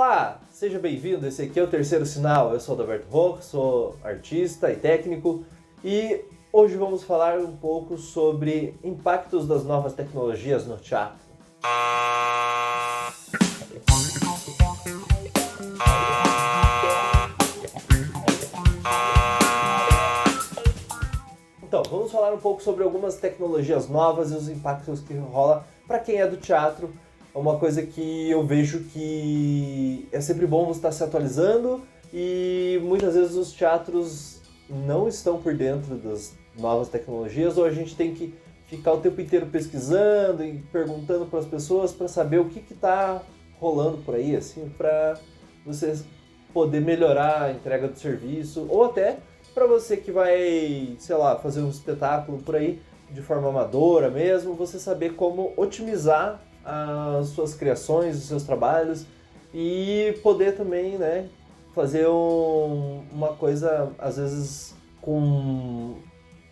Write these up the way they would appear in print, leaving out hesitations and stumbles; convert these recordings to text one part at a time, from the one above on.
Olá, seja bem-vindo, esse aqui é o Terceiro Sinal, eu sou o Adalberto Roque, sou artista e técnico e hoje vamos falar um pouco sobre impactos das novas tecnologias no teatro. Então, vamos falar um pouco sobre algumas tecnologias novas e os impactos que rola para quem é do teatro. É uma coisa que eu vejo que é sempre bom você estar se atualizando e muitas vezes os teatros não estão por dentro das novas tecnologias ou a gente tem que ficar o tempo inteiro pesquisando e perguntando para as pessoas para saber o que está rolando por aí, assim, para você poder melhorar a entrega do serviço ou até para você que vai, sei lá, fazer um espetáculo por aí de forma amadora mesmo, você saber como otimizar as suas criações, os seus trabalhos e poder também, né, fazer uma coisa às vezes com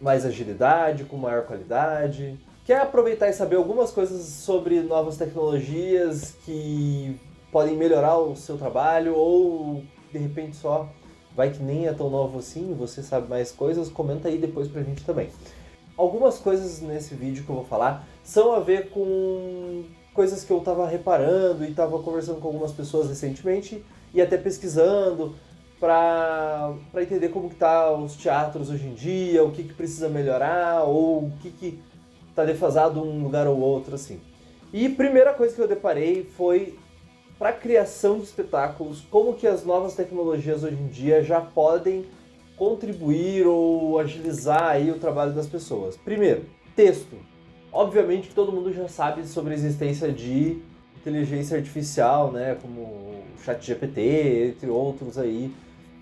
mais agilidade, com maior qualidade. Quer aproveitar e saber algumas coisas sobre novas tecnologias que podem melhorar o seu trabalho ou de repente só vai que nem é tão novo assim, você sabe mais coisas, comenta aí depois pra gente também. Algumas coisas nesse vídeo que eu vou falar são a ver com coisas que eu estava reparando e estava conversando com algumas pessoas recentemente e até pesquisando para entender como que tá os teatros hoje em dia, o que precisa melhorar ou o que tá defasado um lugar ou outro, assim. E a primeira coisa que eu deparei foi para a criação de espetáculos, como que as novas tecnologias hoje em dia já podem contribuir ou agilizar aí o trabalho das pessoas. Primeiro, texto. Obviamente que todo mundo já sabe sobre a existência de inteligência artificial, né, como o ChatGPT, entre outros aí,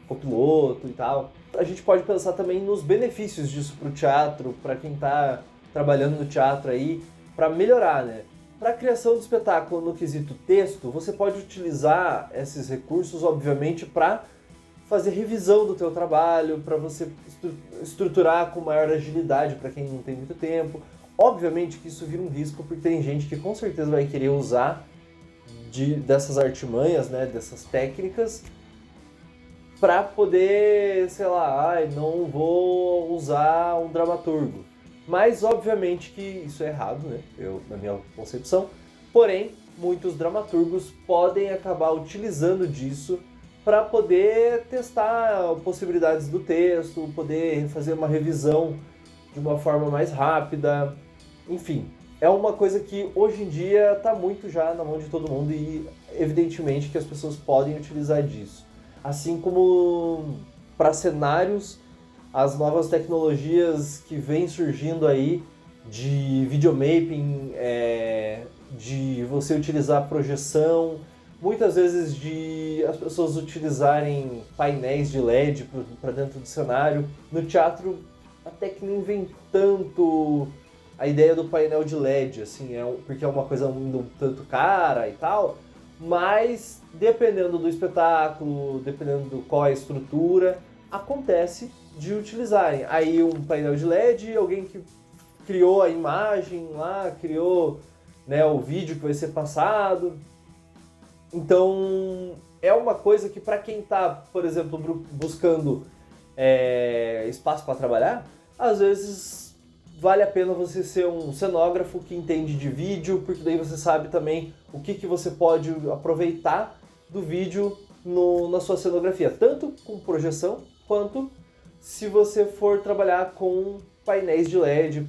Copiloto e tal. A gente pode pensar também nos benefícios disso para o teatro, para quem está trabalhando no teatro aí, para melhorar, né? Para a criação do espetáculo no quesito texto, você pode utilizar esses recursos, obviamente, para fazer revisão do teu trabalho, para você estruturar com maior agilidade para quem não tem muito tempo. Obviamente que isso vira um risco, porque tem gente que com certeza vai querer usar dessas artimanhas, né, dessas técnicas, para poder, sei lá, não vou usar um dramaturgo. Mas, obviamente que isso é errado, né, na minha concepção. Porém, muitos dramaturgos podem acabar utilizando disso para poder testar possibilidades do texto, poder fazer uma revisão de uma forma mais rápida. Enfim, é uma coisa que hoje em dia está muito já na mão de todo mundo e evidentemente que as pessoas podem utilizar disso. Assim como para cenários, as novas tecnologias que vêm surgindo aí de videomapping, de você utilizar projeção, muitas vezes de as pessoas utilizarem painéis de LED para dentro do cenário. No teatro até que nem vem tanto a ideia do painel de LED, assim, porque é uma coisa um tanto cara e tal, mas dependendo do espetáculo, dependendo do qual é a estrutura, acontece de utilizarem. Aí um painel de LED, alguém que criou a imagem lá, criou, né, o vídeo que vai ser passado. Então é uma coisa que para quem está, por exemplo, buscando espaço para trabalhar, às vezes vale a pena você ser um cenógrafo que entende de vídeo, porque daí você sabe também o que você pode aproveitar do vídeo na sua cenografia, tanto com projeção, quanto se você for trabalhar com painéis de LED,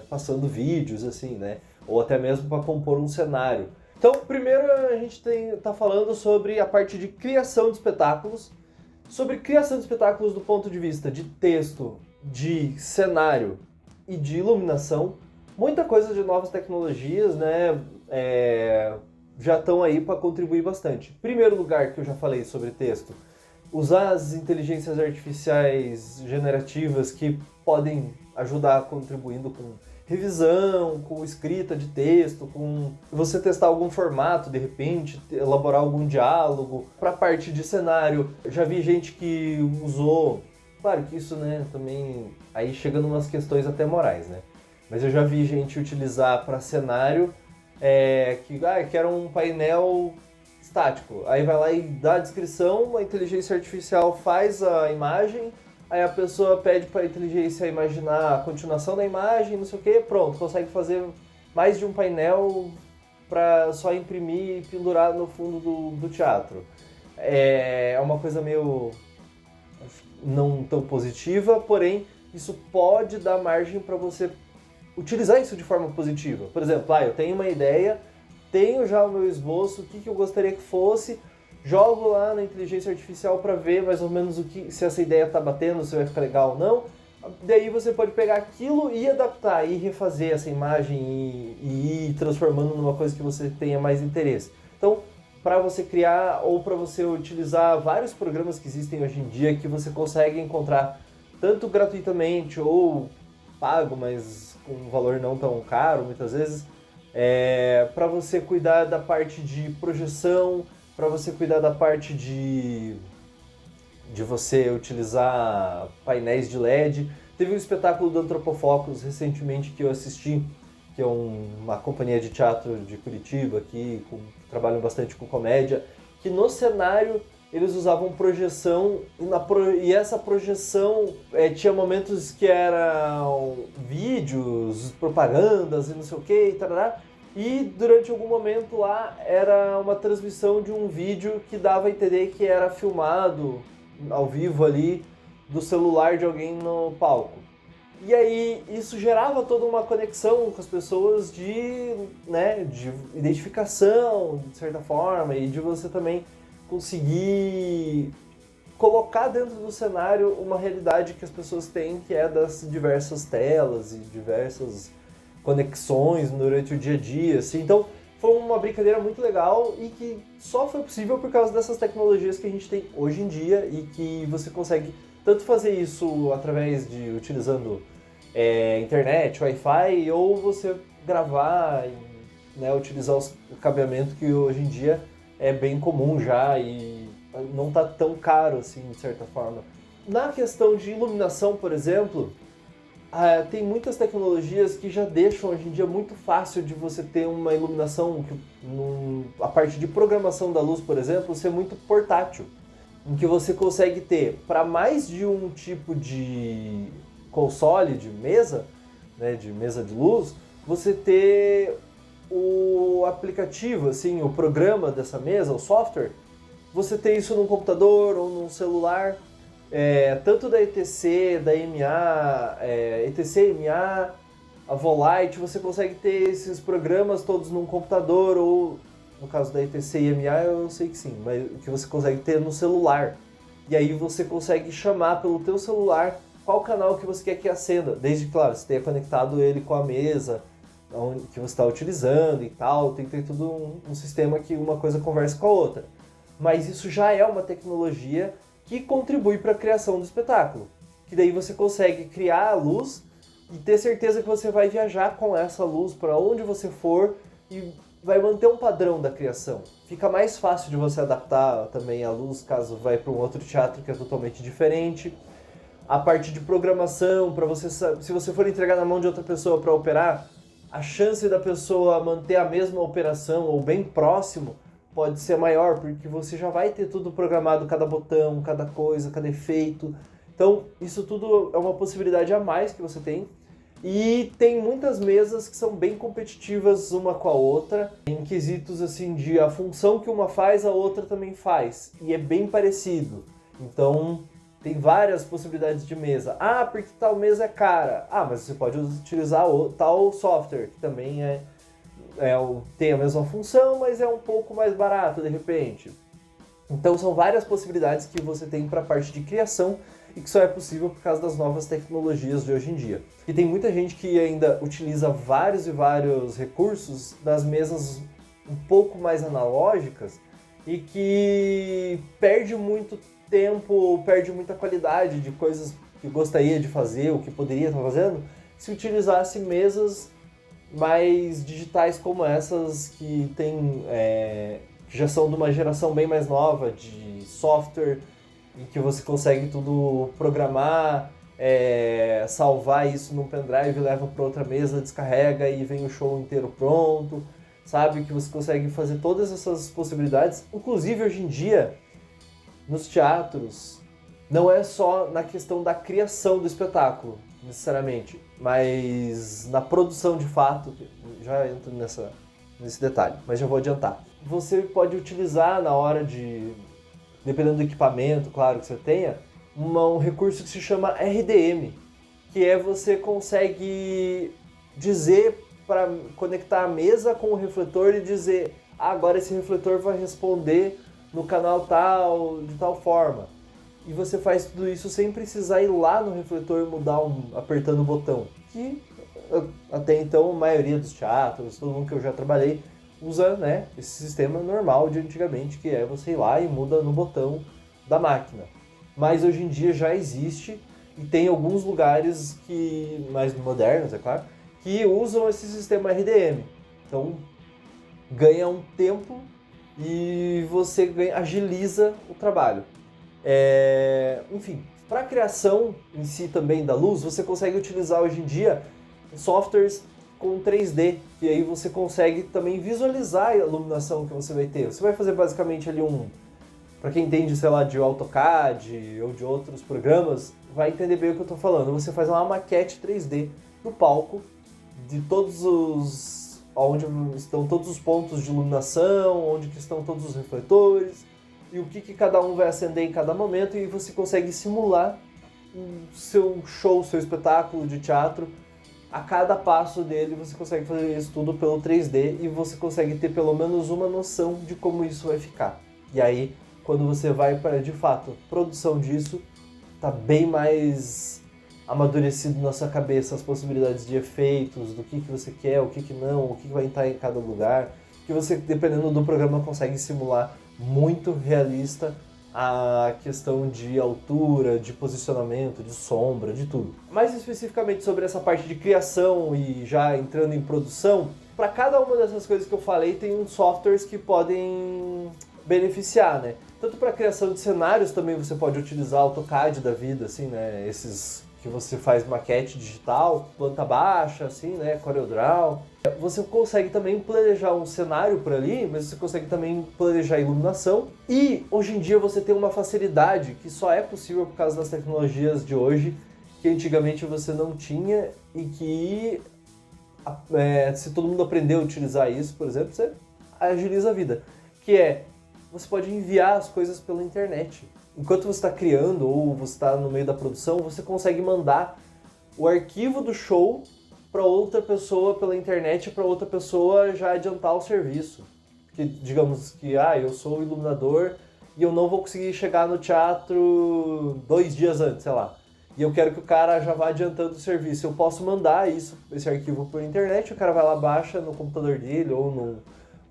passando vídeos, assim, né? Ou até mesmo para compor um cenário. Então, primeiro a gente tá falando sobre a parte de criação de espetáculos. Sobre criação de espetáculos do ponto de vista de texto, de cenário e de iluminação, muita coisa de novas tecnologias, né, já estão aí para contribuir bastante. Primeiro lugar que eu já falei sobre texto, usar as inteligências artificiais generativas que podem ajudar contribuindo com revisão, com escrita de texto, com você testar algum formato, de repente, elaborar algum diálogo. Para a parte de cenário, já vi gente que usou, claro que isso, né, também aí chega em umas questões até morais, né? Mas eu já vi gente utilizar para cenário que era um painel estático. Aí vai lá e dá a descrição, a inteligência artificial faz a imagem, aí a pessoa pede para a inteligência imaginar a continuação da imagem, não sei o que, pronto, consegue fazer mais de um painel para só imprimir e pendurar no fundo do teatro. É uma coisa meio não tão positiva, porém isso pode dar margem para você utilizar isso de forma positiva. Por exemplo, eu tenho uma ideia, tenho já o meu esboço, o que eu gostaria que fosse, jogo lá na inteligência artificial para ver mais ou menos se essa ideia está batendo, se vai ficar legal ou não. Daí você pode pegar aquilo e adaptar, e refazer essa imagem e ir transformando numa coisa que você tenha mais interesse. Então, para você criar ou para você utilizar vários programas que existem hoje em dia que você consegue encontrar tanto gratuitamente ou pago, mas com um valor não tão caro muitas vezes, para você cuidar da parte de projeção, para você cuidar da parte de você utilizar painéis de LED. Teve um espetáculo do Antropofocus recentemente que eu assisti, que é uma companhia de teatro de Curitiba, que trabalham bastante com comédia, que no cenário eles usavam projeção, e essa projeção tinha momentos que eram vídeos, propagandas e não sei o que, e tarará, e durante algum momento lá era uma transmissão de um vídeo que dava a entender que era filmado ao vivo ali do celular de alguém no palco. E aí isso gerava toda uma conexão com as pessoas de identificação, de certa forma, e de você também conseguir colocar dentro do cenário uma realidade que as pessoas têm, que é das diversas telas e diversas conexões durante o dia a dia, assim. Então foi uma brincadeira muito legal e que só foi possível por causa dessas tecnologias que a gente tem hoje em dia e que você consegue tanto fazer isso através de utilizando internet, Wi-Fi, ou você gravar e utilizar o cabeamento que hoje em dia é bem comum já e não está tão caro assim, de certa forma. Na questão de iluminação, por exemplo, tem muitas tecnologias que já deixam hoje em dia muito fácil de você ter uma iluminação, a parte de programação da luz, por exemplo, ser muito portátil, em que você consegue ter para mais de um tipo de console, de mesa, de mesa de luz, você ter o aplicativo, assim, o programa dessa mesa, o software, você ter isso num computador ou num celular, tanto da ETC, da EMA, ETC, EMA, a Volite, você consegue ter esses programas todos num computador, ou no caso da ETC e EMA eu sei que sim, mas que você consegue ter no celular. E aí você consegue chamar pelo teu celular qual canal que você quer que acenda, desde, claro, você tenha conectado ele com a mesa que você está utilizando e tal, tem que ter tudo um sistema que uma coisa converse com a outra. Mas isso já é uma tecnologia que contribui para a criação do espetáculo. Que daí você consegue criar a luz e ter certeza que você vai viajar com essa luz para onde você for e vai manter um padrão da criação. Fica mais fácil de você adaptar também a luz caso vai para um outro teatro que é totalmente diferente. A parte de programação, para você, se você for entregar na mão de outra pessoa para operar, a chance da pessoa manter a mesma operação ou bem próximo pode ser maior, porque você já vai ter tudo programado, cada botão, cada coisa, cada efeito. Então, isso tudo é uma possibilidade a mais que você tem. E tem muitas mesas que são bem competitivas uma com a outra, em quesitos assim de a função que uma faz, a outra também faz. E é bem parecido. Então, tem várias possibilidades de mesa. Porque tal mesa é cara. Mas você pode utilizar tal software, que também tem a mesma função, mas é um pouco mais barato de repente. Então são várias possibilidades que você tem para a parte de criação e que só é possível por causa das novas tecnologias de hoje em dia. E tem muita gente que ainda utiliza vários e vários recursos das mesas um pouco mais analógicas e que perde muito tempo, perde muita qualidade de coisas que gostaria de fazer, ou que poderia estar fazendo, se utilizasse mesas mais digitais como essas que tem, que já são de uma geração bem mais nova de software, em que você consegue tudo programar, salvar isso num pendrive, leva para outra mesa, descarrega e vem o show inteiro pronto. sabe? Que você consegue fazer todas essas possibilidades. Inclusive, hoje em dia, nos teatros, não é só na questão da criação do espetáculo, necessariamente, mas na produção de fato, já entro nesse detalhe, mas já vou adiantar. Você pode utilizar na hora de, dependendo do equipamento, claro, que você tenha, um recurso que se chama RDM, que é você consegue dizer para conectar a mesa com o refletor e dizer, agora esse refletor vai responder no canal tal, de tal forma. E você faz tudo isso sem precisar ir lá no refletor e mudar apertando o botão. Que até então a maioria dos teatros, todo mundo que eu já trabalhei, usa, né, esse sistema normal de antigamente, que é você ir lá e muda no botão da máquina. Mas hoje em dia já existe e tem alguns lugares que mais modernos, é claro, que usam esse sistema RDM. Então ganha um tempo e você agiliza o trabalho. Enfim, para a criação em si também da luz, você consegue utilizar hoje em dia softwares com 3D, que aí você consegue também visualizar a iluminação que você vai ter. Você vai fazer basicamente ali para quem entende, sei lá, de AutoCAD ou de outros programas, vai entender bem o que eu estou falando. Você faz uma maquete 3D no palco de onde estão todos os pontos de iluminação, onde que estão todos os refletores, e o que cada um vai acender em cada momento, e você consegue simular o seu show, o seu espetáculo de teatro. A cada passo dele você consegue fazer isso tudo pelo 3D e você consegue ter pelo menos uma noção de como isso vai ficar. E aí, quando você vai para, de fato, produção disso, tá bem mais amadurecido na sua cabeça as possibilidades de efeitos, do que você quer, o que não, o que vai estar em cada lugar, que você, dependendo do programa, consegue simular muito realista a questão de altura, de posicionamento, de sombra, de tudo. Mais especificamente sobre essa parte de criação e já entrando em produção, para cada uma dessas coisas que eu falei, tem uns softwares que podem beneficiar, né? Tanto para criação de cenários também você pode utilizar AutoCAD da vida, assim, né? Esses que você faz maquete digital, planta baixa, assim, né? CorelDRAW. Você consegue também planejar um cenário por ali, mas você consegue também planejar a iluminação. E hoje em dia você tem uma facilidade que só é possível por causa das tecnologias de hoje, que antigamente você não tinha e que se todo mundo aprender a utilizar isso, por exemplo, você agiliza a vida. Que é, você pode enviar as coisas pela internet. Enquanto você está criando ou você está no meio da produção, você consegue mandar o arquivo do show para outra pessoa pela internet, para outra pessoa já adiantar o serviço. Porque, digamos que eu sou o iluminador e eu não vou conseguir chegar no teatro 2 dias antes, sei lá. E eu quero que o cara já vá adiantando o serviço. Eu posso mandar esse arquivo por internet, o cara vai lá, baixa no computador dele ou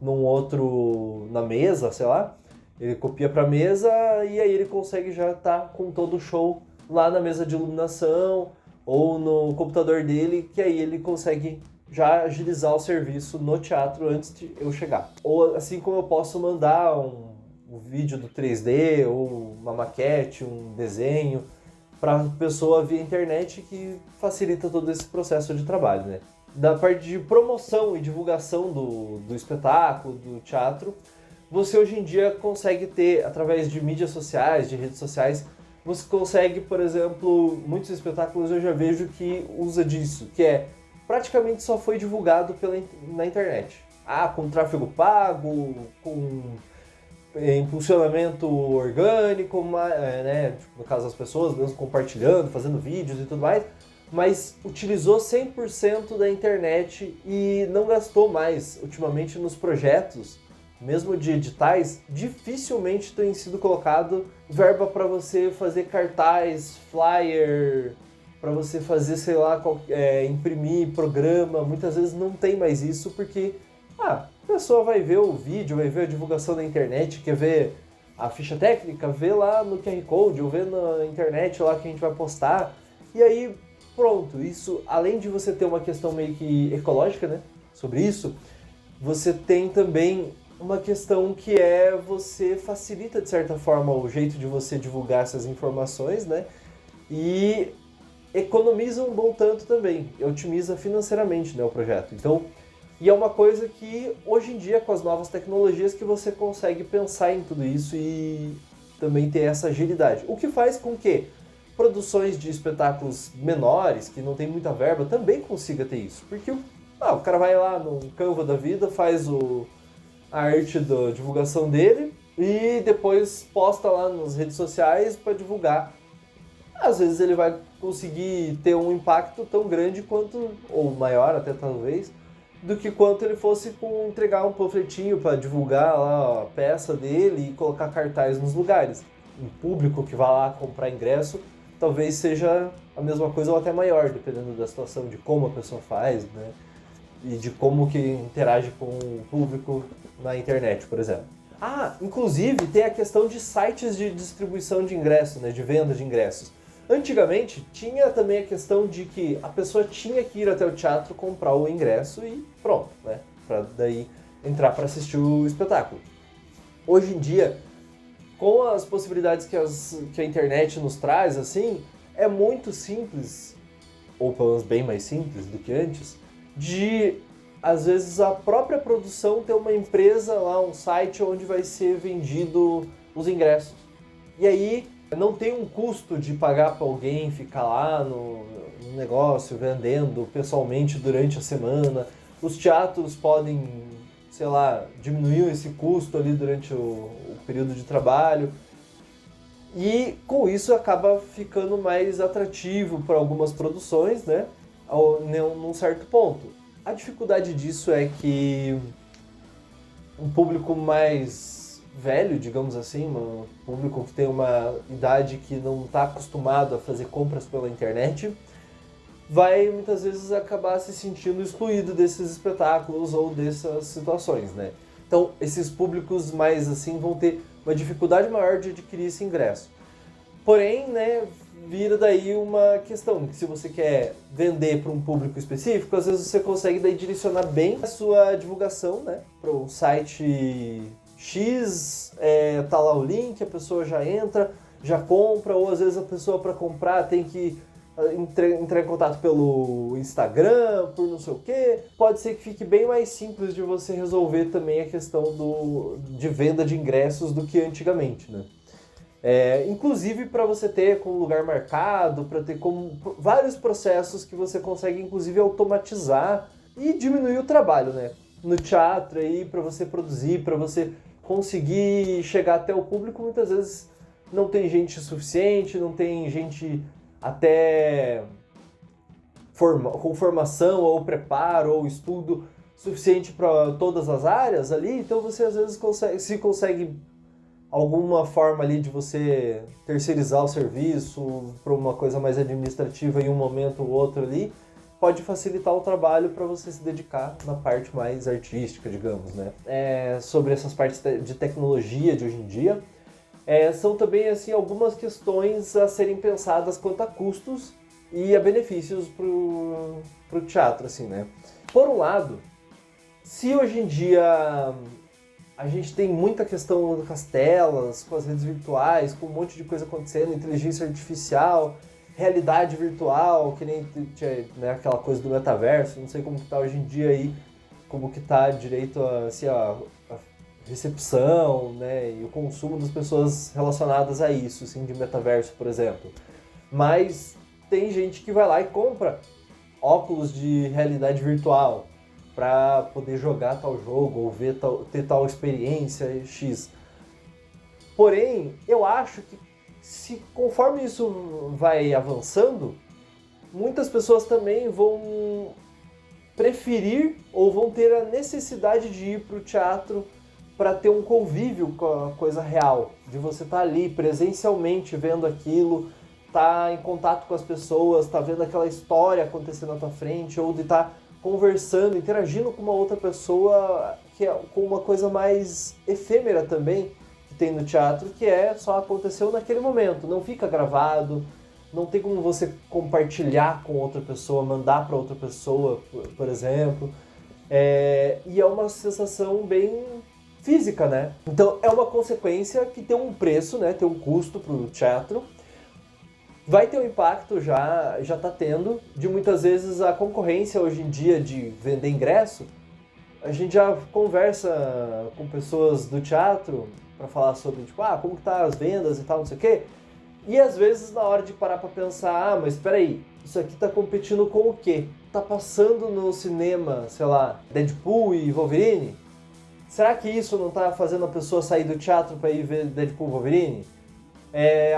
num outro, na mesa, sei lá. Ele copia para a mesa e aí ele consegue já estar com todo o show lá na mesa de iluminação ou no computador dele, que aí ele consegue já agilizar o serviço no teatro antes de eu chegar. Ou assim como eu posso mandar um vídeo do 3D ou uma maquete, um desenho para a pessoa via internet, que facilita todo esse processo de trabalho, né? Da parte de promoção e divulgação do espetáculo, do teatro, você hoje em dia consegue ter, através de mídias sociais, de redes sociais, você consegue, por exemplo, muitos espetáculos eu já vejo que usa disso, que é praticamente só foi divulgado na internet. Com tráfego pago, com impulsionamento orgânico, né, no caso das pessoas mesmo compartilhando, fazendo vídeos e tudo mais, mas utilizou 100% da internet e não gastou mais. Ultimamente nos projetos, mesmo de editais, dificilmente tem sido colocado verba para você fazer cartaz, flyer, para você fazer, sei lá, imprimir programa. Muitas vezes não tem mais isso porque a pessoa vai ver o vídeo, vai ver a divulgação na internet, quer ver a ficha técnica, vê lá no QR Code ou vê na internet lá que a gente vai postar. E aí, pronto, isso, além de você ter uma questão meio que ecológica, né, sobre isso, você tem também uma questão que você facilita, de certa forma, o jeito de você divulgar essas informações, né? E economiza um bom tanto também, otimiza financeiramente, né, o projeto. Então, E é uma coisa que, hoje em dia, com as novas tecnologias, que você consegue pensar em tudo isso e também ter essa agilidade. O que faz com que produções de espetáculos menores, que não tem muita verba, também consiga ter isso. Porque o cara vai lá no Canva da vida, faz a arte da divulgação dele e depois posta lá nas redes sociais para divulgar. Às vezes ele vai conseguir ter um impacto tão grande quanto, ou maior até talvez, do que quanto ele fosse entregar um panfletinho para divulgar lá a peça dele e colocar cartaz nos lugares. Um público que vai lá comprar ingresso talvez seja a mesma coisa ou até maior, dependendo da situação, de como a pessoa faz, né? E de como que interage com o público na internet, por exemplo. Inclusive tem a questão de sites de distribuição de ingressos, né? De venda de ingressos. Antigamente tinha também a questão de que a pessoa tinha que ir até o teatro comprar o ingresso e pronto, né? Para daí entrar para assistir o espetáculo. Hoje em dia, com as possibilidades que a internet nos traz, assim, é muito simples, ou pelo menos bem mais simples do que antes, de, às vezes, a própria produção ter uma empresa lá, um site onde vai ser vendido os ingressos. E aí não tem um custo de pagar para alguém ficar lá no negócio vendendo pessoalmente durante a semana. Os teatros podem, sei lá, diminuir esse custo ali durante o período de trabalho. E com isso acaba ficando mais atrativo para algumas produções, né? Num certo ponto. A dificuldade disso é que um público mais velho, digamos assim, um público que tem uma idade que não está acostumado a fazer compras pela internet, vai muitas vezes acabar se sentindo excluído desses espetáculos ou dessas situações, né? Então, esses públicos mais assim vão ter uma dificuldade maior de adquirir esse ingresso. Porém, né, vira daí uma questão, que se você quer vender para um público específico, às vezes você consegue daí direcionar bem a sua divulgação, né, para um site X, tá lá o link, a pessoa já entra, já compra, ou às vezes a pessoa para comprar tem que entrar em contato pelo Instagram, por não sei o quê. Pode ser que fique bem mais simples de você resolver também a questão de venda de ingressos do que antigamente, né? Inclusive para você ter com lugar marcado, para ter como vários processos que você consegue inclusive automatizar e diminuir o trabalho, né? No teatro aí, para você produzir, para você conseguir chegar até o público, muitas vezes não tem gente suficiente, não tem gente até com formação ou preparo ou estudo suficiente para todas as áreas ali, então você às vezes consegue alguma forma ali de você terceirizar o serviço para uma coisa mais administrativa em um momento ou outro ali, pode facilitar o trabalho para você se dedicar na parte mais artística, digamos, né? Sobre essas partes de tecnologia de hoje em dia, são também assim, algumas questões a serem pensadas quanto a custos e a benefícios pro teatro, assim, né? Por um lado, se hoje em dia a gente tem muita questão com as telas, com as redes virtuais, com um monte de coisa acontecendo, inteligência artificial, realidade virtual, que nem né, aquela coisa do metaverso, não sei como que tá hoje em dia aí, como que tá direito assim, a recepção, né, e o consumo das pessoas relacionadas a isso, assim, de metaverso, por exemplo. Mas tem gente que vai lá e compra óculos de realidade virtual para poder jogar tal jogo ou ter tal experiência X. Porém, eu acho que conforme isso vai avançando, muitas pessoas também vão preferir ou vão ter a necessidade de ir para o teatro para ter um convívio com a coisa real, de você estar ali presencialmente vendo aquilo, estar em contato com as pessoas, estar vendo aquela história acontecer na tua frente, ou de estar conversando, interagindo com uma outra pessoa, que é com uma coisa mais efêmera também que tem no teatro, que só aconteceu naquele momento, não fica gravado, não tem como você compartilhar com outra pessoa, mandar para outra pessoa, por exemplo, e é uma sensação bem física, né? Então é uma consequência que tem um preço, né? Tem um custo para o teatro. Vai ter um impacto, já está tendo, de muitas vezes a concorrência hoje em dia de vender ingresso a gente já conversa com pessoas do teatro para falar sobre, tipo, como que tá as vendas e tal, não sei o quê. E às vezes na hora de parar para pensar, mas espera aí, isso aqui tá competindo com o quê? Tá passando no cinema, sei lá, Deadpool e Wolverine? Será que isso não tá fazendo a pessoa sair do teatro para ir ver Deadpool e Wolverine?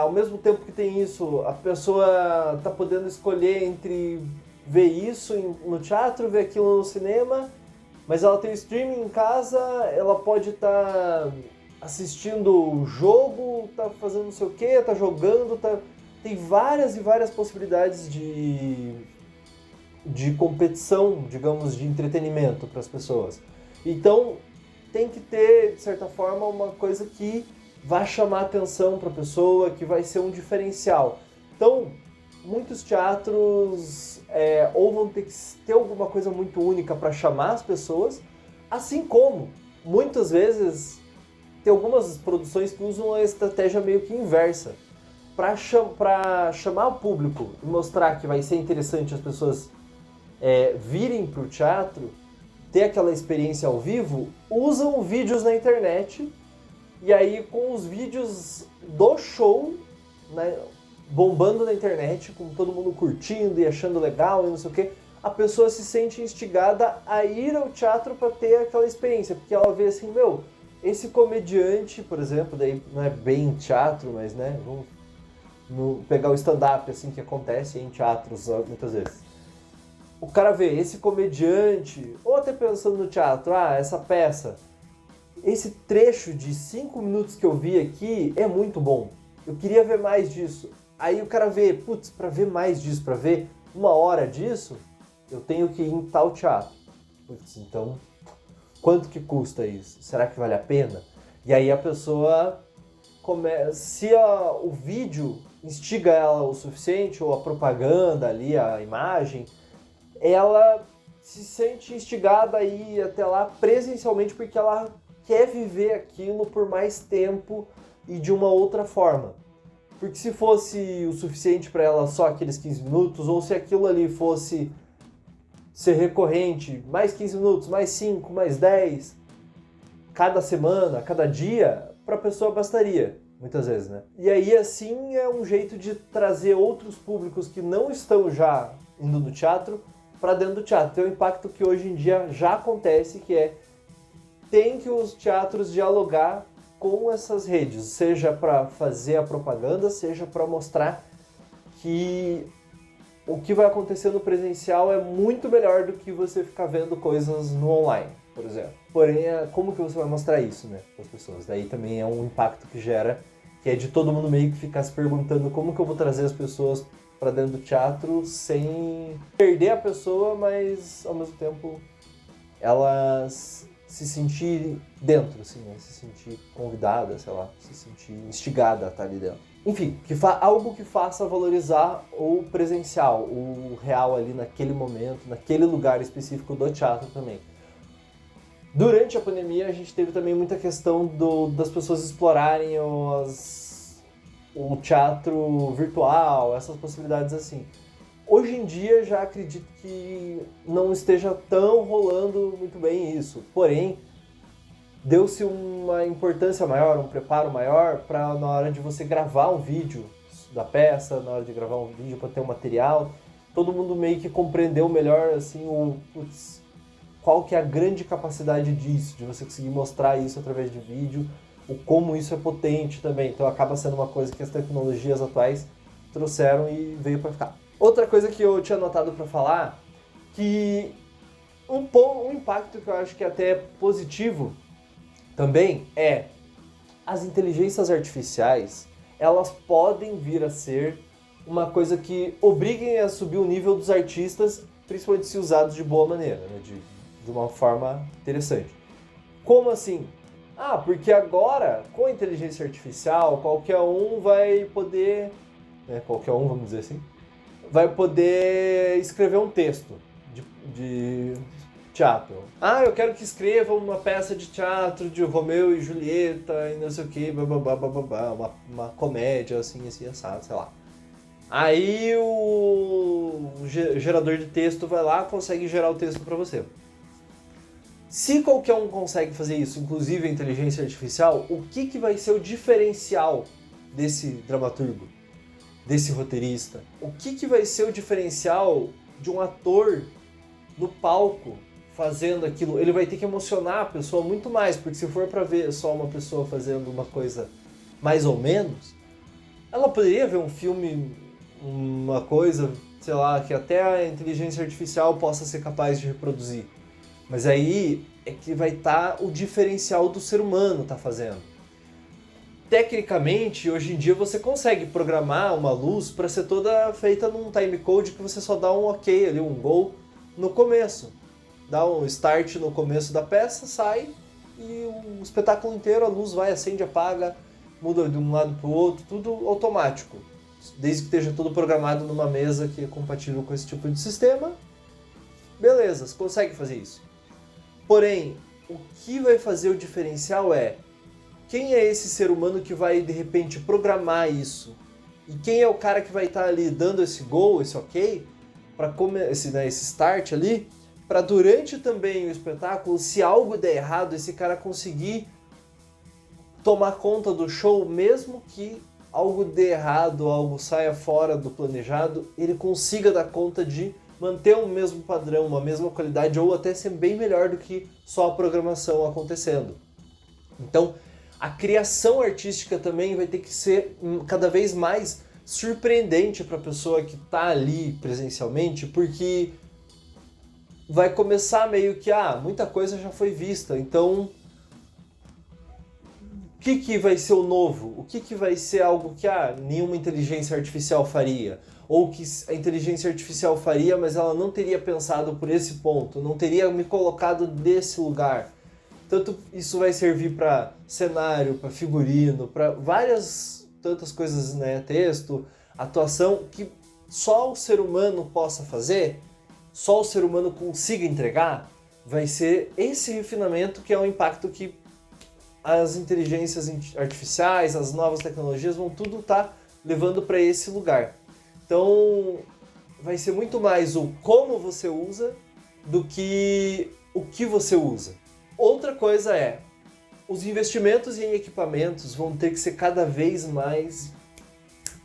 Ao mesmo tempo que tem isso, a pessoa tá podendo escolher entre ver isso no teatro, ver aquilo no cinema, mas ela tem o streaming em casa, ela pode estar assistindo o jogo, tá fazendo não sei o que, tá jogando, tem várias e várias possibilidades de competição, digamos, de entretenimento para as pessoas. Então, tem que ter, de certa forma, uma coisa que vai chamar atenção para a pessoa, que vai ser um diferencial. Então, muitos teatros ou vão ter que ter alguma coisa muito única para chamar as pessoas, assim como, muitas vezes, tem algumas produções que usam a estratégia meio que inversa. Para chamar o público e mostrar que vai ser interessante as pessoas virem para o teatro, ter aquela experiência ao vivo, usam vídeos na internet. E aí, com os vídeos do show, né, bombando na internet, com todo mundo curtindo e achando legal e não sei o quê, a pessoa se sente instigada a ir ao teatro para ter aquela experiência. Porque ela vê assim, esse comediante, por exemplo, daí não é bem teatro, mas né, vamos pegar o stand-up assim, que acontece em teatros muitas vezes. O cara vê esse comediante, ou até pensando no teatro, essa peça, esse trecho de 5 minutos que eu vi aqui é muito bom. Eu queria ver mais disso. Aí o cara vê, para ver mais disso, para ver 1 hora disso, eu tenho que ir em tal teatro. Então, quanto que custa isso? Será que vale a pena? E aí a pessoa começa... Se o vídeo instiga ela o suficiente, ou a propaganda ali, a imagem, ela se sente instigada a ir até lá presencialmente porque ela quer viver aquilo por mais tempo e de uma outra forma. Porque se fosse o suficiente para ela só aqueles 15 minutos, ou se aquilo ali fosse ser recorrente, mais 15 minutos, mais 5, mais 10, cada semana, cada dia, para a pessoa bastaria, muitas vezes, né? E aí, assim, é um jeito de trazer outros públicos que não estão já indo no teatro para dentro do teatro. Tem um impacto que hoje em dia já acontece, que tem que os teatros dialogar com essas redes, seja para fazer a propaganda, seja para mostrar que o que vai acontecer no presencial é muito melhor do que você ficar vendo coisas no online, por exemplo. Porém, como que você vai mostrar isso, né, para as pessoas? Daí também é um impacto que gera, que é de todo mundo meio que ficar se perguntando como que eu vou trazer as pessoas para dentro do teatro sem perder a pessoa, mas ao mesmo tempo elas se sentir dentro, assim, né? Se sentir convidada, sei lá, se sentir instigada a estar ali dentro. Enfim, algo que faça valorizar o presencial, o real ali naquele momento, naquele lugar específico do teatro também. Durante a pandemia, a gente teve também muita questão das pessoas explorarem o teatro virtual, essas possibilidades assim. Hoje em dia, já acredito que não esteja tão rolando muito bem isso. Porém, deu-se uma importância maior, um preparo maior para na hora de você gravar um vídeo da peça, na hora de gravar um vídeo para ter um material, todo mundo meio que compreendeu melhor assim qual que é a grande capacidade disso, de você conseguir mostrar isso através de vídeo, o como isso é potente também. Então acaba sendo uma coisa que as tecnologias atuais trouxeram e veio para ficar. Outra coisa que eu tinha anotado para falar, que um impacto que eu acho que até é positivo também é as inteligências artificiais, elas podem vir a ser uma coisa que obriguem a subir o nível dos artistas, principalmente se usados de boa maneira, né? De uma forma interessante. Como assim? Porque agora, com a inteligência artificial, qualquer um vai poder, qualquer um, vamos dizer assim, vai poder escrever um texto de teatro. Eu quero que escreva uma peça de teatro de Romeu e Julieta e não sei o que, uma comédia assim, assado, sei lá. Aí o gerador de texto vai lá, consegue gerar o texto para você. Se qualquer um consegue fazer isso, inclusive a inteligência artificial, o que vai ser o diferencial desse dramaturgo, desse roteirista? O que vai ser o diferencial de um ator no palco fazendo aquilo? Ele vai ter que emocionar a pessoa muito mais, porque se for para ver só uma pessoa fazendo uma coisa mais ou menos, ela poderia ver um filme, uma coisa, sei lá, que até a inteligência artificial possa ser capaz de reproduzir. Mas aí é que vai estar o diferencial do ser humano tá fazendo. Tecnicamente, hoje em dia você consegue programar uma luz para ser toda feita num timecode que você só dá um ok ali, um go no começo. Dá um start no começo da peça, sai e o espetáculo inteiro a luz vai, acende, apaga, muda de um lado para o outro, tudo automático. Desde que esteja tudo programado numa mesa que é compatível com esse tipo de sistema, beleza, você consegue fazer isso. Porém, o que vai fazer o diferencial é quem é esse ser humano que vai, de repente, programar isso? E quem é o cara que vai estar ali dando esse go, esse ok, esse start ali, para durante também o espetáculo, se algo der errado, esse cara conseguir tomar conta do show, mesmo que algo dê errado, algo saia fora do planejado, ele consiga dar conta de manter o mesmo padrão, uma mesma qualidade, ou até ser bem melhor do que só a programação acontecendo. Então, a criação artística também vai ter que ser cada vez mais surpreendente para a pessoa que está ali presencialmente, porque vai começar meio que, muita coisa já foi vista, então o que vai ser o novo? O que vai ser algo que nenhuma inteligência artificial faria? Ou que a inteligência artificial faria, mas ela não teria pensado por esse ponto, não teria me colocado desse lugar. Tanto isso vai servir para cenário, para figurino, para tantas coisas, né? Texto, atuação, que só o ser humano possa fazer, só o ser humano consiga entregar. Vai ser esse refinamento que é o impacto que as inteligências artificiais, as novas tecnologias vão tudo estar levando para esse lugar. Então, vai ser muito mais o como você usa do que o que você usa. Outra coisa é, os investimentos em equipamentos vão ter que ser cada vez mais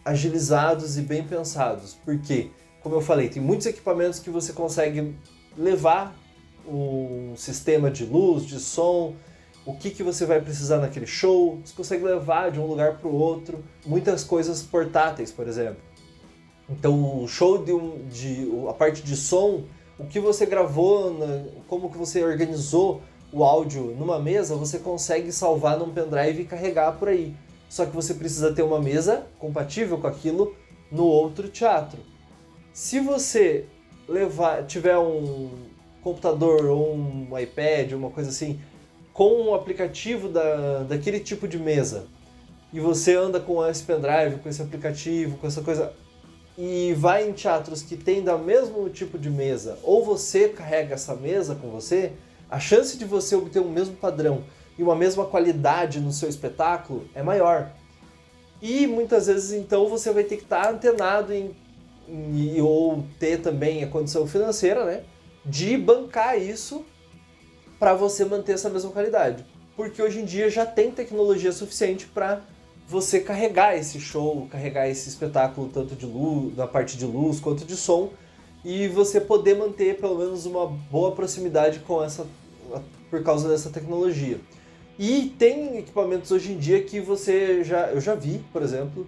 agilizados e bem pensados. Porque, como eu falei, tem muitos equipamentos que você consegue levar um sistema de luz, de som, o que você vai precisar naquele show, você consegue levar de um lugar para o outro, muitas coisas portáteis, por exemplo. Então o show a parte de som, o que você gravou, como que você organizou o áudio numa mesa, você consegue salvar num pendrive e carregar por aí. Só que você precisa ter uma mesa compatível com aquilo no outro teatro. Se você tiver um computador ou um iPad, uma coisa assim, com um aplicativo daquele tipo de mesa, e você anda com esse pendrive, com esse aplicativo, com essa coisa, e vai em teatros que tem do mesmo tipo de mesa, ou você carrega essa mesa com você, a chance de você obter um mesmo padrão e uma mesma qualidade no seu espetáculo é maior. E muitas vezes, então, você vai ter que estar antenado ou ter também a condição financeira, né, de bancar isso para você manter essa mesma qualidade. Porque hoje em dia já tem tecnologia suficiente para você carregar esse show, carregar esse espetáculo tanto de luz, da parte de luz quanto de som, e você poder manter pelo menos uma boa proximidade com por causa dessa tecnologia. E tem equipamentos hoje em dia que eu já vi, por exemplo,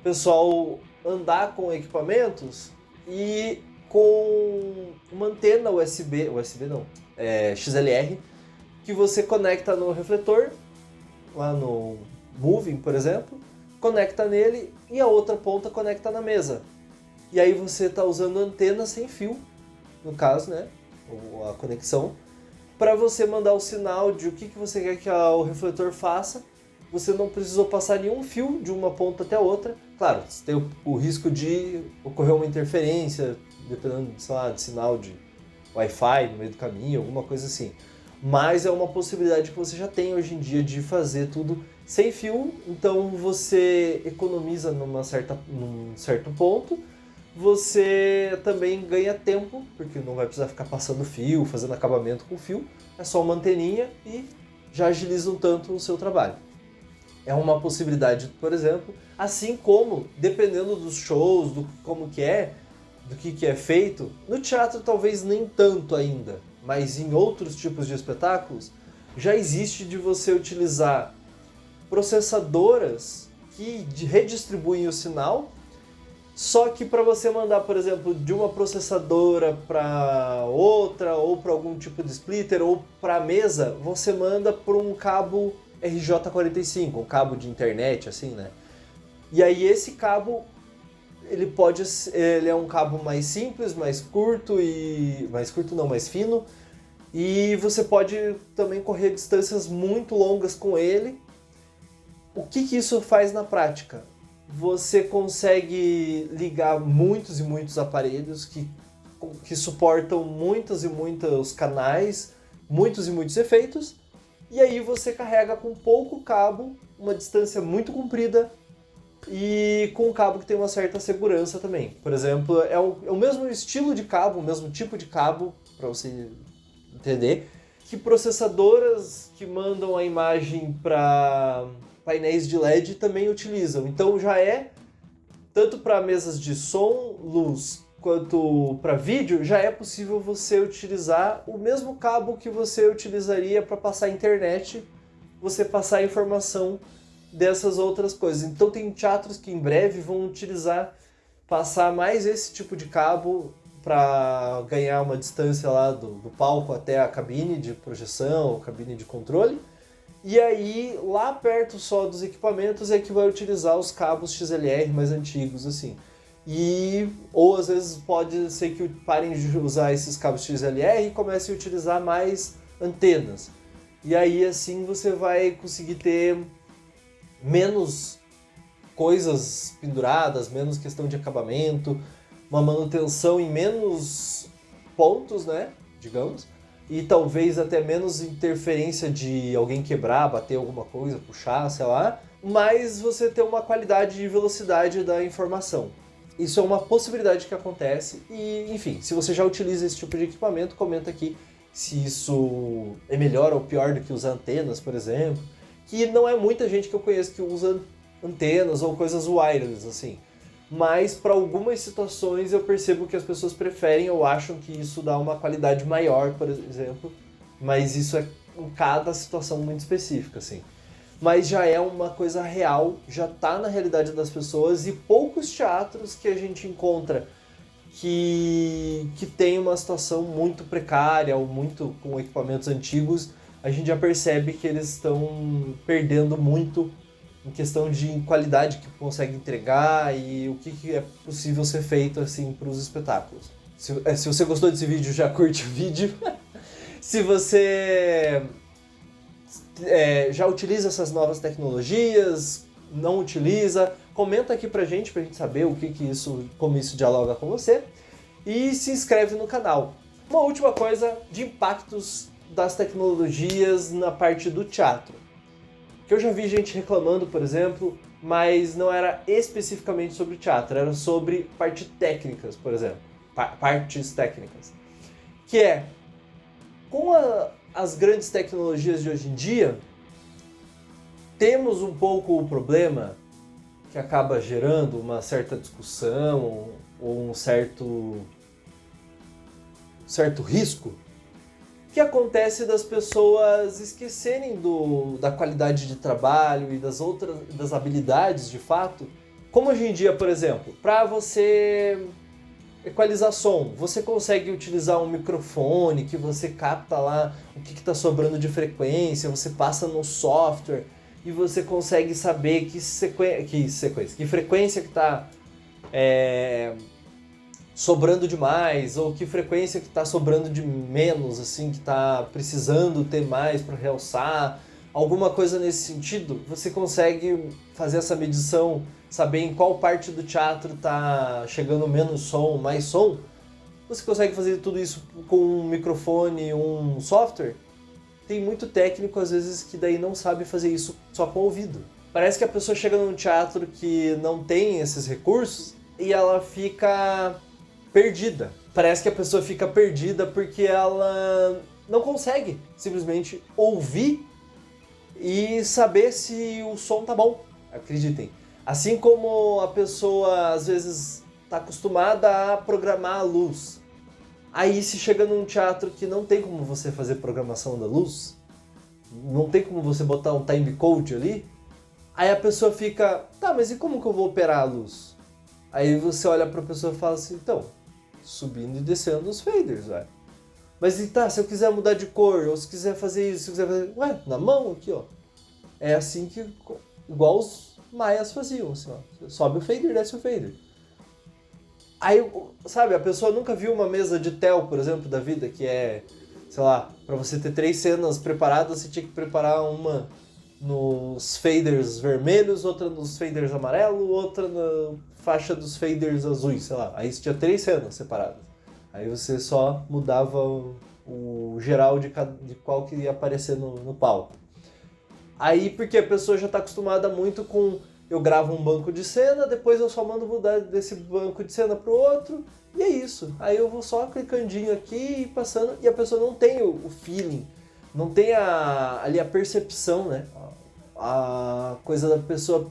pessoal andar com equipamentos e com uma antena USB não, XLR, que você conecta no refletor, lá no Moving, por exemplo, conecta nele e a outra ponta conecta na mesa. E aí você está usando antena sem fio, no caso, né, a conexão, para você mandar o sinal de o que você quer que o refletor faça. Você não precisou passar nenhum fio de uma ponta até a outra. Claro, você tem o risco de ocorrer uma interferência, dependendo, sei lá, de sinal de Wi-Fi no meio do caminho, alguma coisa assim. Mas é uma possibilidade que você já tem hoje em dia de fazer tudo sem fio, então você economiza num certo ponto, você também ganha tempo, porque não vai precisar ficar passando fio, fazendo acabamento com fio, é só uma anteninha e já agiliza um tanto o seu trabalho. É uma possibilidade, por exemplo, assim como, dependendo dos shows, do como que é, do que é feito, no teatro talvez nem tanto ainda, mas em outros tipos de espetáculos, já existe de você utilizar processadoras que redistribuem o sinal, só que para você mandar, por exemplo, de uma processadora para outra, ou para algum tipo de splitter, ou para a mesa, você manda por um cabo RJ45, um cabo de internet, assim, né? E aí esse cabo, ele é um cabo mais simples, mais curto e... mais curto não, mais fino, e você pode também correr distâncias muito longas com ele. O que isso faz na prática? Você consegue ligar muitos e muitos aparelhos que suportam muitos e muitos canais, muitos e muitos efeitos, e aí você carrega com pouco cabo, uma distância muito comprida e com um cabo que tem uma certa segurança também. Por exemplo, é o mesmo estilo de cabo, o mesmo tipo de cabo, para você entender, que processadoras que mandam a imagem para painéis de LED também utilizam. Então já é, tanto para mesas de som, luz, quanto para vídeo, já é possível você utilizar o mesmo cabo que você utilizaria para passar a internet, você passar a informação dessas outras coisas. Então tem teatros que em breve vão passar mais esse tipo de cabo para ganhar uma distância lá do palco até a cabine de projeção, cabine de controle. E aí, lá perto só dos equipamentos é que vai utilizar os cabos XLR mais antigos, assim. Ou às vezes pode ser que parem de usar esses cabos XLR e comecem a utilizar mais antenas. E aí, assim, você vai conseguir ter menos coisas penduradas, menos questão de acabamento, uma manutenção em menos pontos, né, digamos, e talvez até menos interferência de alguém quebrar, bater alguma coisa, puxar, sei lá, mas você ter uma qualidade e velocidade da informação. Isso é uma possibilidade que acontece e, enfim, se você já utiliza esse tipo de equipamento, comenta aqui se isso é melhor ou pior do que usar antenas, por exemplo, que não é muita gente que eu conheço que usa antenas ou coisas wireless, assim. Mas para algumas situações eu percebo que as pessoas preferem ou acham que isso dá uma qualidade maior, por exemplo, mas isso é em cada situação muito específica, assim. Mas já é uma coisa real, já está na realidade das pessoas e poucos teatros que a gente encontra que tem uma situação muito precária ou muito com equipamentos antigos, a gente já percebe que eles estão perdendo muito em questão de qualidade que consegue entregar e o que é possível ser feito assim para os espetáculos. Se você gostou desse vídeo, já curte o vídeo. Se você já utiliza essas novas tecnologias, não utiliza, comenta aqui pra gente saber como isso dialoga com você. E se inscreve no canal. Uma última coisa de impactos das tecnologias na parte do teatro. Que eu já vi gente reclamando, por exemplo, mas não era especificamente sobre o teatro, era sobre partes técnicas, por exemplo. Partes técnicas. Que é, com as grandes tecnologias de hoje em dia, temos um pouco o problema que acaba gerando uma certa discussão ou um certo risco, que acontece das pessoas esquecerem da qualidade de trabalho e das habilidades de fato. Como hoje em dia, por exemplo, para você equalizar som, você consegue utilizar um microfone que você capta lá o que está sobrando de frequência, você passa no software e você consegue saber que frequência que está sobrando demais, ou que frequência que está sobrando de menos, assim, que está precisando ter mais para realçar, alguma coisa nesse sentido. Você consegue fazer essa medição, saber em qual parte do teatro está chegando menos som, mais som. Você consegue fazer tudo isso com um microfone, um software. Tem muito técnico, às vezes, que daí não sabe fazer isso só com o ouvido. Parece que a pessoa chega num teatro que não tem esses recursos e ela fica perdida. Parece que a pessoa fica perdida porque ela não consegue simplesmente ouvir e saber se o som tá bom, acreditem. Assim como a pessoa às vezes está acostumada a programar a luz. Aí se chega num teatro que não tem como você fazer programação da luz, não tem como você botar um timecode ali, aí a pessoa fica, tá, mas e como que eu vou operar a luz? Aí você olha pra pessoa e fala assim, então, subindo e descendo os faders, velho. Mas e tá, se eu quiser mudar de cor, ou se quiser fazer isso, se quiser fazer... Ué, na mão aqui, ó. É assim que, igual os maias faziam, assim, ó. Sobe o fader, desce o fader. Aí, sabe, a pessoa nunca viu uma mesa de tel, por exemplo, da vida, que é, sei lá, pra você ter 3 cenas preparadas, você tinha que preparar uma nos faders vermelhos, outra nos faders amarelos, outra na faixa dos faders azuis, sei lá. Aí você tinha 3 cenas separadas. Aí você só mudava o geral de qual que ia aparecer no palco. Aí, porque a pessoa já está acostumada muito com... Eu gravo um banco de cena, depois eu só mando mudar desse banco de cena pro outro, e é isso. Aí eu vou só clicandinho aqui e passando, e a pessoa não tem o feeling, não tem ali a percepção, né? A coisa da pessoa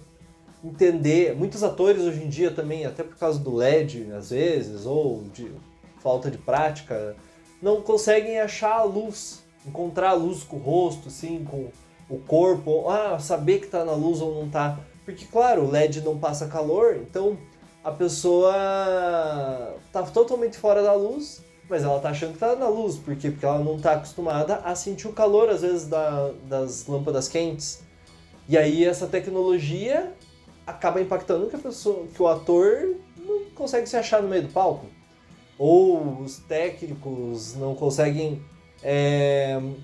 entender. Muitos atores hoje em dia também, até por causa do LED, às vezes, ou de falta de prática, não conseguem achar a luz, encontrar a luz com o rosto, assim, com o corpo, saber que tá na luz ou não tá. Porque, claro, o LED não passa calor, então a pessoa tá totalmente fora da luz, mas ela tá achando que tá na luz. Por quê? Porque ela não tá acostumada a sentir o calor, às vezes, das lâmpadas quentes. E aí essa tecnologia acaba impactando que o ator não consegue se achar no meio do palco. Ou os técnicos não conseguem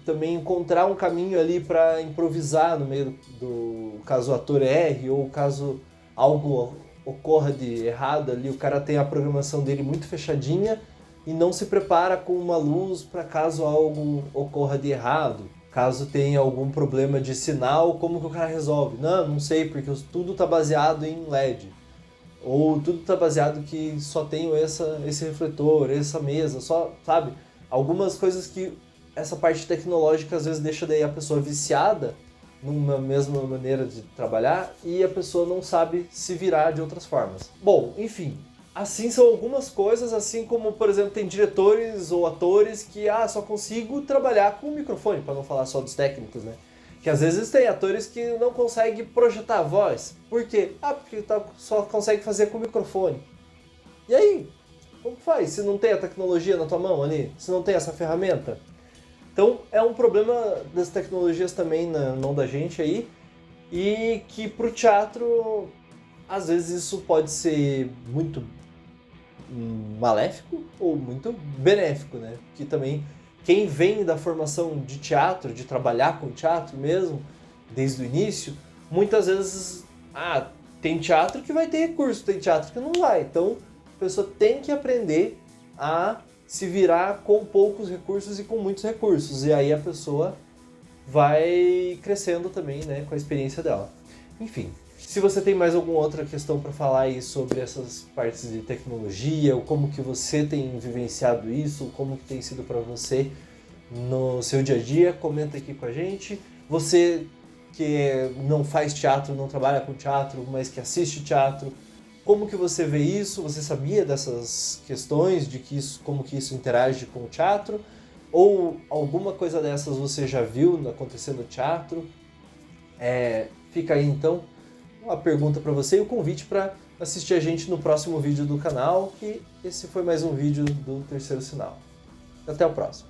também encontrar um caminho ali para improvisar no meio do caso o ator erre, ou caso algo ocorra de errado ali, o cara tem a programação dele muito fechadinha e não se prepara com uma luz para caso algo ocorra de errado. Caso tenha algum problema de sinal, como que o cara resolve? Não sei, porque tudo está baseado em LED. Ou tudo está baseado que só tenho esse refletor, essa mesa, só, sabe? Algumas coisas que essa parte tecnológica às vezes deixa daí a pessoa viciada numa mesma maneira de trabalhar e a pessoa não sabe se virar de outras formas. Bom, enfim, assim são algumas coisas, assim como, por exemplo, tem diretores ou atores que só consigo trabalhar com o microfone, para não falar só dos técnicos, né? Que às vezes tem atores que não conseguem projetar a voz. Por quê? Porque só consegue fazer com o microfone. E aí? Como faz se não tem a tecnologia na tua mão ali? Se não tem essa ferramenta? Então é um problema das tecnologias também na mão da gente aí. E que pro teatro, às vezes isso pode ser muito maléfico ou muito benéfico, né? Que também... Quem vem da formação de teatro, de trabalhar com teatro mesmo, desde o início, muitas vezes, tem teatro que vai ter recurso, tem teatro que não vai. Então, a pessoa tem que aprender a se virar com poucos recursos e com muitos recursos. E aí a pessoa vai crescendo também, né, com a experiência dela. Enfim, se você tem mais alguma outra questão para falar aí sobre essas partes de tecnologia, ou como que você tem vivenciado isso, como que tem sido para você no seu dia a dia, comenta aqui com a gente. Você que não faz teatro, não trabalha com teatro, mas que assiste teatro, como que você vê isso? Você sabia dessas questões, de que como que isso interage com o teatro? Ou alguma coisa dessas você já viu acontecendo no teatro? Fica aí então uma pergunta para você e o convite para assistir a gente no próximo vídeo do canal, que esse foi mais um vídeo do Terceiro Sinal. Até o próximo.